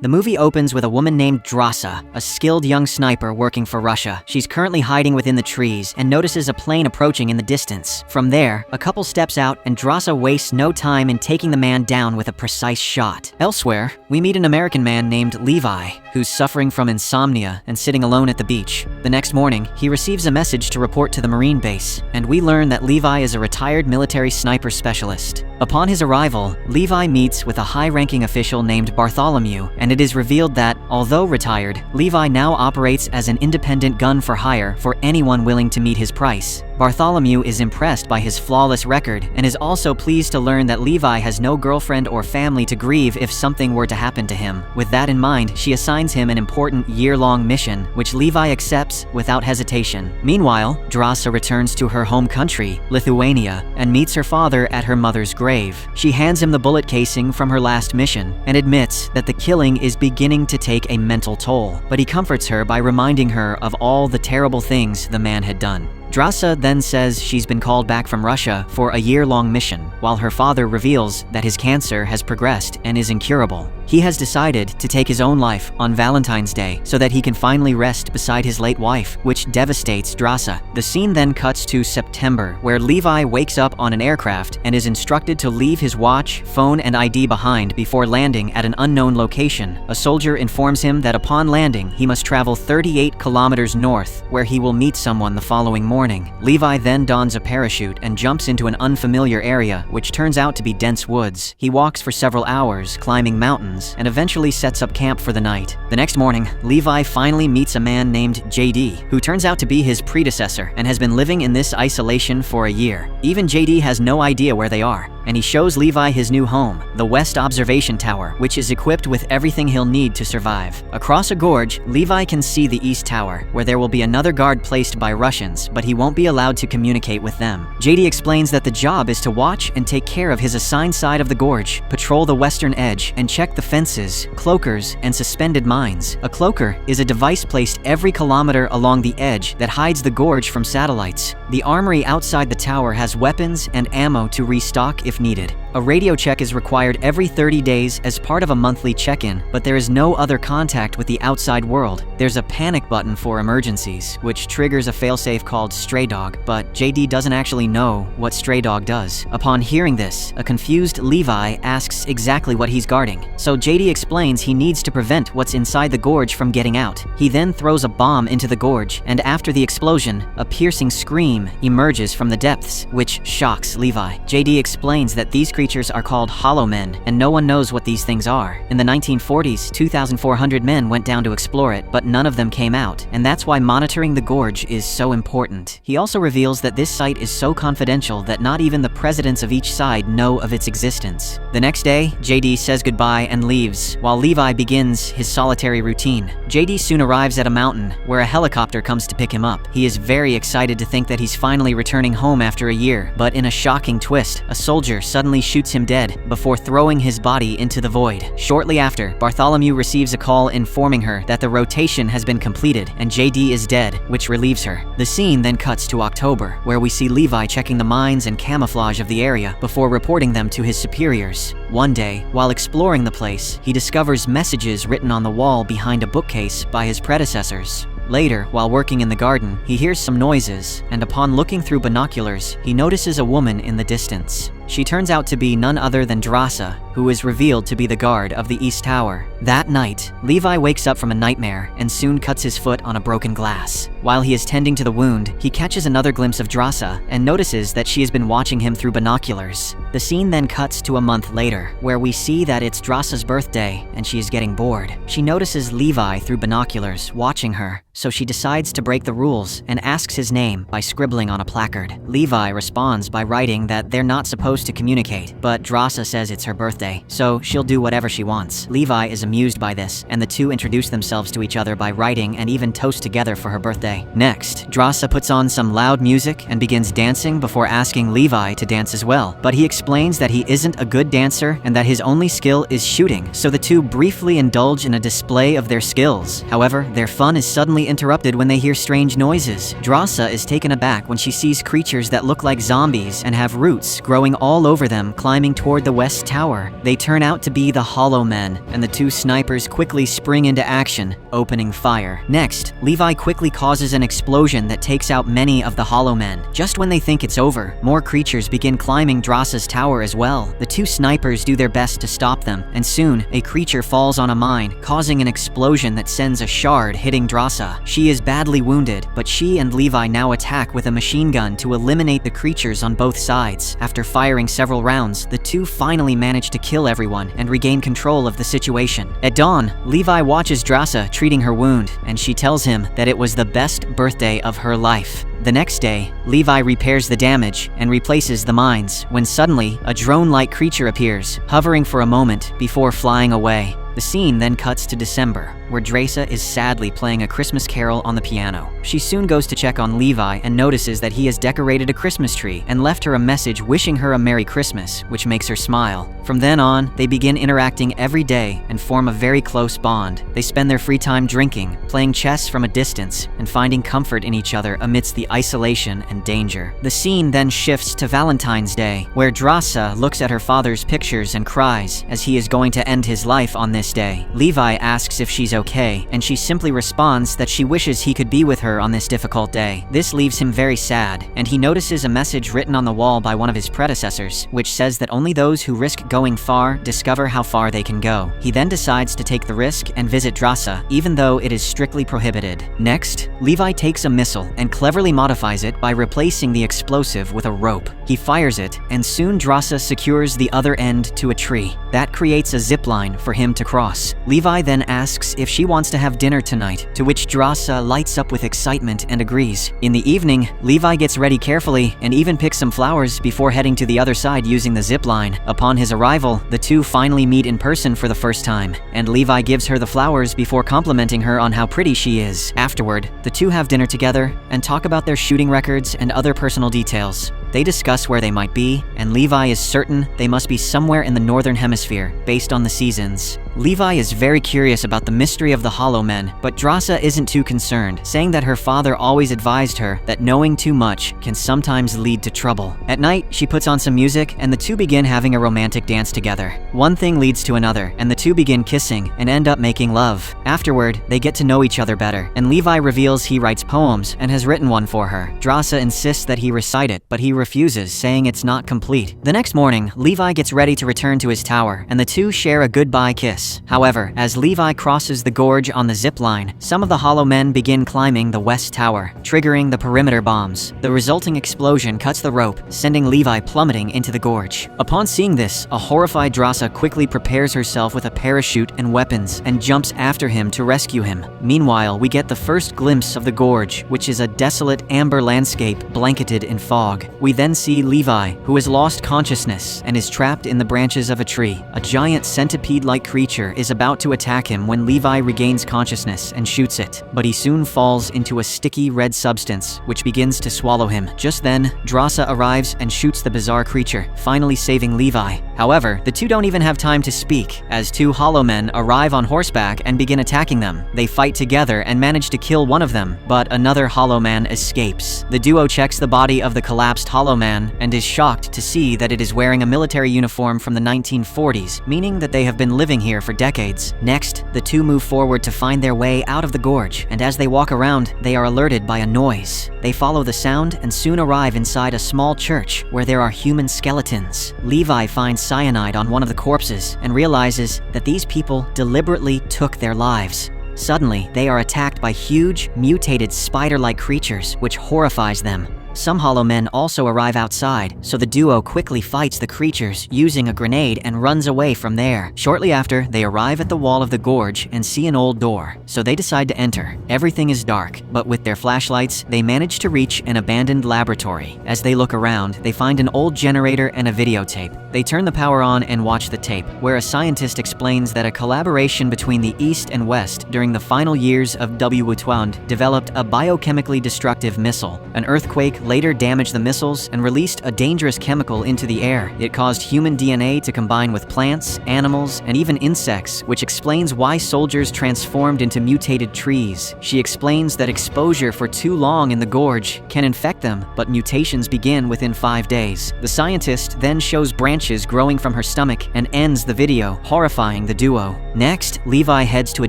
The movie opens with a woman named Drasa, a skilled young sniper working for Russia. She's currently hiding within the trees and notices a plane approaching in the distance. From there, a couple steps out and Drasa wastes no time in taking the man down with a precise shot. Elsewhere, we meet an American man named Levi, who's suffering from insomnia and sitting alone at the beach. The next morning, he receives a message to report to the Marine base, and we learn that Levi is a retired military sniper specialist. Upon his arrival, Levi meets with a high-ranking official named Bartholomew, and it is revealed that, although retired, Levi now operates as an independent gun for hire for anyone willing to meet his price. Bartholomew is impressed by his flawless record and is also pleased to learn that Levi has no girlfriend or family to grieve if something were to happen to him. With that in mind, she assigns him an important year-long mission, which Levi accepts without hesitation. Meanwhile, Drasa returns to her home country, Lithuania, and meets her father at her mother's grave. She hands him the bullet casing from her last mission and admits that the killing is beginning to take a mental toll, but he comforts her by reminding her of all the terrible things the man had done. Drasa then says she's been called back from Russia for a year-long mission, while her father reveals that his cancer has progressed and is incurable. He has decided to take his own life on Valentine's Day so that he can finally rest beside his late wife, which devastates Drasa. The scene then cuts to September, where Levi wakes up on an aircraft and is instructed to leave his watch, phone, and ID behind before landing at an unknown location. A soldier informs him that upon landing, he must travel 38 kilometers north, where he will meet someone the following morning. Levi then dons a parachute and jumps into an unfamiliar area, which turns out to be dense woods. He walks for several hours, climbing mountains, and eventually sets up camp for the night. The next morning, Levi finally meets a man named JD, who turns out to be his predecessor and has been living in this isolation for a year. Even JD has no idea where they are, and he shows Levi his new home, the West Observation Tower, which is equipped with everything he'll need to survive. Across a gorge, Levi can see the East Tower, where there will be another guard placed by Russians, but he won't be allowed to communicate with them. JD explains that the job is to watch and take care of his assigned side of the gorge, patrol the western edge, and check the fences, cloakers, and suspended mines. A cloaker is a device placed every kilometer along the edge that hides the gorge from satellites. The armory outside the tower has weapons and ammo to restock if needed. A radio check is required every 30 days as part of a monthly check-in, but there is no other contact with the outside world. There's a panic button for emergencies, which triggers a failsafe called Stray Dog, but JD doesn't actually know what Stray Dog does. Upon hearing this, a confused Levi asks exactly what he's guarding, so JD explains he needs to prevent what's inside the gorge from getting out. He then throws a bomb into the gorge, and after the explosion, a piercing scream emerges from the depths, which shocks Levi. JD explains that these creatures are called Hollow Men, and no one knows what these things are. In the 1940s, 2,400 men went down to explore it, but none of them came out, and that's why monitoring the gorge is so important. He also reveals that this site is so confidential that not even the presidents of each side know of its existence. The next day, JD says goodbye and leaves, while Levi begins his solitary routine. JD soon arrives at a mountain, where a helicopter comes to pick him up. He is very excited to think that he's finally returning home after a year, but in a shocking twist, a soldier suddenly shoots him dead before throwing his body into the void. Shortly after, Bartholomew receives a call informing her that the rotation has been completed and JD is dead, which relieves her. The scene then cuts to October, where we see Levi checking the mines and camouflage of the area before reporting them to his superiors. One day, while exploring the place, he discovers messages written on the wall behind a bookcase by his predecessors. Later, while working in the garden, he hears some noises, and upon looking through binoculars, he notices a woman in the distance. She turns out to be none other than Drasa, who is revealed to be the guard of the East Tower. That night, Levi wakes up from a nightmare and soon cuts his foot on a broken glass. While he is tending to the wound, he catches another glimpse of Drasa and notices that she has been watching him through binoculars. The scene then cuts to a month later, where we see that it's Drasa's birthday and she is getting bored. She notices Levi through binoculars watching her, so she decides to break the rules and asks his name by scribbling on a placard. Levi responds by writing that they're not supposed to communicate, but Drasa says it's her birthday, so she'll do whatever she wants. Levi is amused by this, and the two introduce themselves to each other by writing and even toast together for her birthday. Next, Drasa puts on some loud music and begins dancing before asking Levi to dance as well, but he explains that he isn't a good dancer and that his only skill is shooting, so the two briefly indulge in a display of their skills. However, their fun is suddenly interrupted when they hear strange noises. Drasa is taken aback when she sees creatures that look like zombies and have roots growing all all over them, climbing toward the west tower. They turn out to be the Hollow Men, and the two snipers quickly spring into action, opening fire. Next, Levi quickly causes an explosion that takes out many of the Hollow Men. Just when they think it's over, more creatures begin climbing Drossa's tower as well. The two snipers do their best to stop them, and soon, a creature falls on a mine, causing an explosion that sends a shard hitting Drossa. She is badly wounded, but she and Levi now attack with a machine gun to eliminate the creatures on both sides. After firing several rounds, the two finally manage to kill everyone and regain control of the situation. At dawn, Levi watches Drossa treating her wound, and she tells him that it was the best birthday of her life. The next day, Levi repairs the damage and replaces the mines, when suddenly, a drone-like creature appears, hovering for a moment before flying away. The scene then cuts to December, where Drossa is sadly playing a Christmas carol on the piano. She soon goes to check on Levi and notices that he has decorated a Christmas tree and left her a message wishing her a Merry Christmas, which makes her smile. From then on, they begin interacting every day and form a very close bond. They spend their free time drinking, playing chess from a distance, and finding comfort in each other amidst the isolation and danger. The scene then shifts to Valentine's Day, where Drossa looks at her father's pictures and cries as he is going to end his life on this day. Levi asks if she's okay, and she simply responds that she wishes he could be with her on this difficult day. This leaves him very sad, and he notices a message written on the wall by one of his predecessors, which says that only those who risk going far discover how far they can go. He then decides to take the risk and visit Drossa, even though it is strictly prohibited. Next, Levi takes a missile and cleverly modifies it by replacing the explosive with a rope. He fires it, and soon Drossa secures the other end to a tree. That creates a zip line for him to cross. Levi then asks if she wants to have dinner tonight, to which Drossa lights up with excitement and agrees. In the evening, Levi gets ready carefully and even picks some flowers before heading to the other side using the zip line. Upon his arrival, the two finally meet in person for the first time, and Levi gives her the flowers before complimenting her on how pretty she is. Afterward, the two have dinner together and talk about their shooting records and other personal details. They discuss where they might be, and Levi is certain they must be somewhere in the northern hemisphere, based on the seasons. Levi is very curious about the mystery of the Hollow Men, but Drossa isn't too concerned, saying that her father always advised her that knowing too much can sometimes lead to trouble. At night, she puts on some music, and the two begin having a romantic dance together. One thing leads to another, and the two begin kissing and end up making love. Afterward, they get to know each other better, and Levi reveals he writes poems and has written one for her. Drossa insists that he recite it, but he refuses, saying it's not complete. The next morning, Levi gets ready to return to his tower, and the two share a goodbye kiss. However, as Levi crosses the gorge on the zip line, some of the Hollow Men begin climbing the west tower, triggering the perimeter bombs. The resulting explosion cuts the rope, sending Levi plummeting into the gorge. Upon seeing this, a horrified Drossa quickly prepares herself with a parachute and weapons and jumps after him to rescue him. Meanwhile, we get the first glimpse of the gorge, which is a desolate amber landscape blanketed in fog. We then see Levi, who has lost consciousness and is trapped in the branches of a tree. A giant centipede-like creature is about to attack him when Levi regains consciousness and shoots it, but he soon falls into a sticky red substance, which begins to swallow him. Just then, Drossa arrives and shoots the bizarre creature, finally saving Levi. However, the two don't even have time to speak, as two Hollow Men arrive on horseback and begin attacking them. They fight together and manage to kill one of them, but another Hollow Man escapes. The duo checks the body of the collapsed Hollow Man and is shocked to see that it is wearing a military uniform from the 1940s, meaning that they have been living here for decades. Next, the two move forward to find their way out of the gorge, and as they walk around, they are alerted by a noise. They follow the sound and soon arrive inside a small church where there are human skeletons. Levi finds cyanide on one of the corpses and realizes that these people deliberately took their lives. Suddenly, they are attacked by huge, mutated spider-like creatures, which horrifies them. Some Hollow Men also arrive outside, so the duo quickly fights the creatures using a grenade and runs away from there. Shortly after, they arrive at the wall of the gorge and see an old door, so they decide to enter. Everything is dark, but with their flashlights, they manage to reach an abandoned laboratory. As they look around, they find an old generator and a videotape. They turn the power on and watch the tape, where a scientist explains that a collaboration between the East and West during the final years of W. Wutwand developed a biochemically destructive missile. An earthquake later damaged the missiles and released a dangerous chemical into the air. It caused human DNA to combine with plants, animals, and even insects, which explains why soldiers transformed into mutated trees. She explains that exposure for too long in the gorge can infect them, but mutations begin within 5 days. The scientist then shows branches growing from her stomach and ends the video, horrifying the duo. Next, Levi heads to a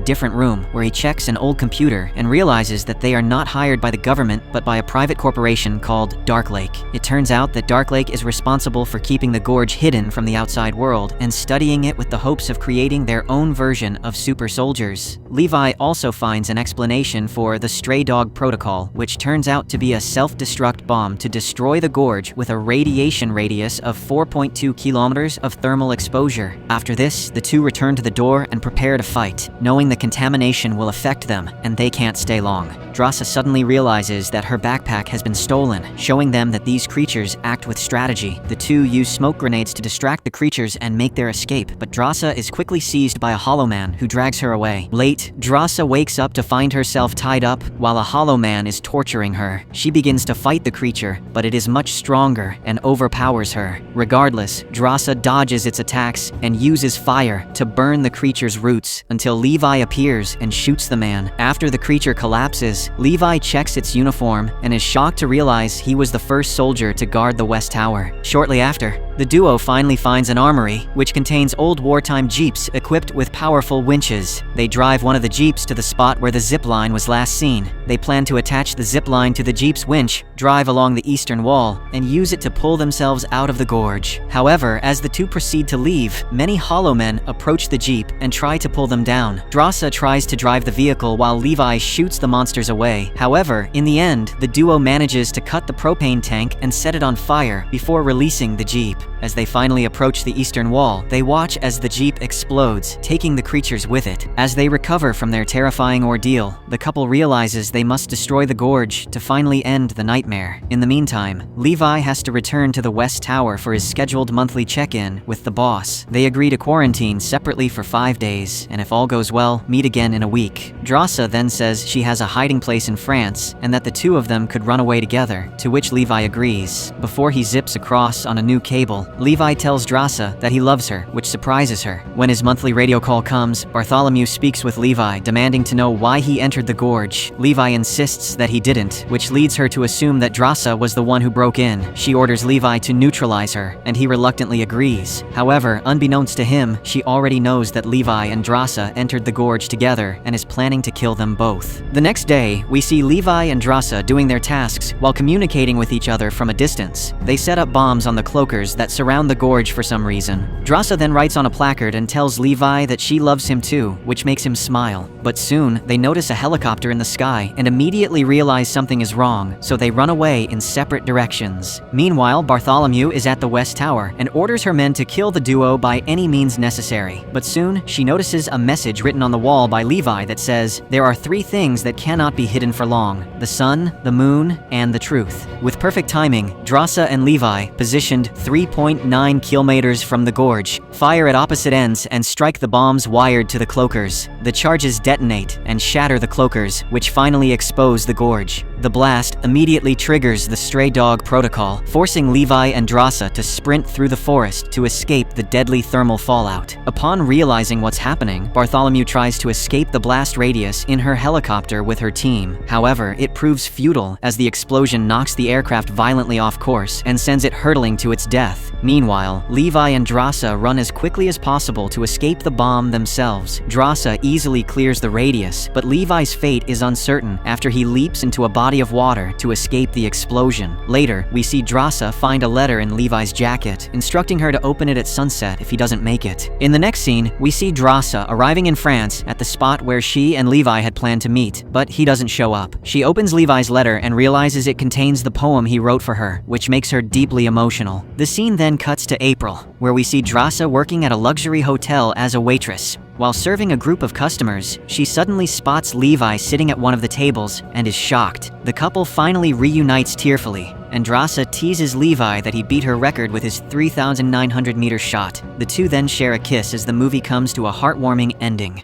different room where he checks an old computer and realizes that they are not hired by the government but by a private corporation called Dark Lake. It turns out that Dark Lake is responsible for keeping the gorge hidden from the outside world and studying it with the hopes of creating their own version of super soldiers. Levi also finds an explanation for the stray dog protocol, which turns out to be a self-destruct bomb to destroy the gorge with a radiation radius of 4.2 kilometers of thermal exposure. After this, the two return to the door and prepare to fight, knowing the contamination will affect them and they can't stay long. Drasa suddenly realizes that her backpack has been stolen, showing them that these creatures act with strategy. The two use smoke grenades to distract the creatures and make their escape, but Drasa is quickly seized by a hollow man who drags her away. Late, Drasa wakes up to find herself tied up while a hollow man is torturing her. She begins to fight the creature, but it is much stronger and overpowers her. Regardless, Drasa dodges its attacks and uses fire to burn the creature's roots until Levi appears and shoots the man. After the creature collapses, Levi checks its uniform and is shocked to realize he was the first soldier to guard the West Tower. Shortly after, the duo finally finds an armory, which contains old wartime jeeps equipped with powerful winches. They drive one of the jeeps to the spot where the zip line was last seen. They plan to attach the zip line to the jeep's winch, drive along the eastern wall, and use it to pull themselves out of the gorge. However, as the two proceed to leave, many hollow men approach the jeep and try to pull them down. Drasa tries to drive the vehicle while Levi shoots the monsters away. However, in the end, the duo manages to cut the propane tank and set it on fire before releasing the jeep. As they finally approach the eastern wall, they watch as the jeep explodes, taking the creatures with it. As they recover from their terrifying ordeal, the couple realizes they must destroy the gorge to finally end the nightmare. In the meantime, Levi has to return to the West Tower for his scheduled monthly check-in with the boss. They agree to quarantine separately for 5 days, and if all goes well, meet again in a week. Drasa then says she has a hiding place in France and that the two of them could run away together, to which Levi agrees. Before he zips across on a new cable, Levi tells Drasa that he loves her, which surprises her. When his monthly radio call comes, Bartholomew speaks with Levi, demanding to know why he entered the gorge. Levi insists that he didn't, which leads her to assume that Drasa was the one who broke in. She orders Levi to neutralize her, and he reluctantly agrees. However, unbeknownst to him, she already knows that Levi and Drasa entered the gorge together and is planning to kill them both. The next day, we see Levi and Drasa doing their tasks while communicating with each other from a distance. They set up bombs on the cloakers that surround the gorge for some reason. Drasa then writes on a placard and tells Levi that she loves him too, which makes him smile. But soon, they notice a helicopter in the sky and immediately realize something is wrong, so they run away in separate directions. Meanwhile, Bartholomew is at the West Tower and orders her men to kill the duo by any means necessary. But soon, she notices a message written on the wall by Levi that says, "There are 3 things that cannot be hidden for long: the sun, the moon, and the truth." With perfect timing, Drasa and Levi, positioned 3.9 kilometers from the gorge, fire at opposite ends and strike the bombs wired to the cloakers. The charges detonate and shatter the cloakers, which finally expose the gorge. The blast immediately triggers the stray dog protocol, forcing Levi and Drasa to sprint through the forest to escape the deadly thermal fallout. Upon realizing what's happening, Bartholomew tries to escape the blast radius in her helicopter with her team. However, it proves futile as the explosion knocks the aircraft violently off course and sends it hurtling to its death. Meanwhile, Levi and Drasa run as quickly as possible to escape the bomb themselves. Drasa easily clears the radius, but Levi's fate is uncertain after he leaps into a body of water to escape the explosion. Later, we see Drasa find a letter in Levi's jacket, instructing her to open it at sunset if he doesn't make it. In the next scene, we see Drasa arriving in France at the spot where she and Levi had planned to meet, but he doesn't show up. She opens Levi's letter and realizes it contains the poem he wrote for her, which makes her deeply emotional. The scene then cuts to April, where we see Drasa working at a luxury hotel as a waitress. While serving a group of customers, she suddenly spots Levi sitting at one of the tables and is shocked. The couple finally reunites tearfully, and Drasa teases Levi that he beat her record with his 3,900-meter shot. The two then share a kiss as the movie comes to a heartwarming ending.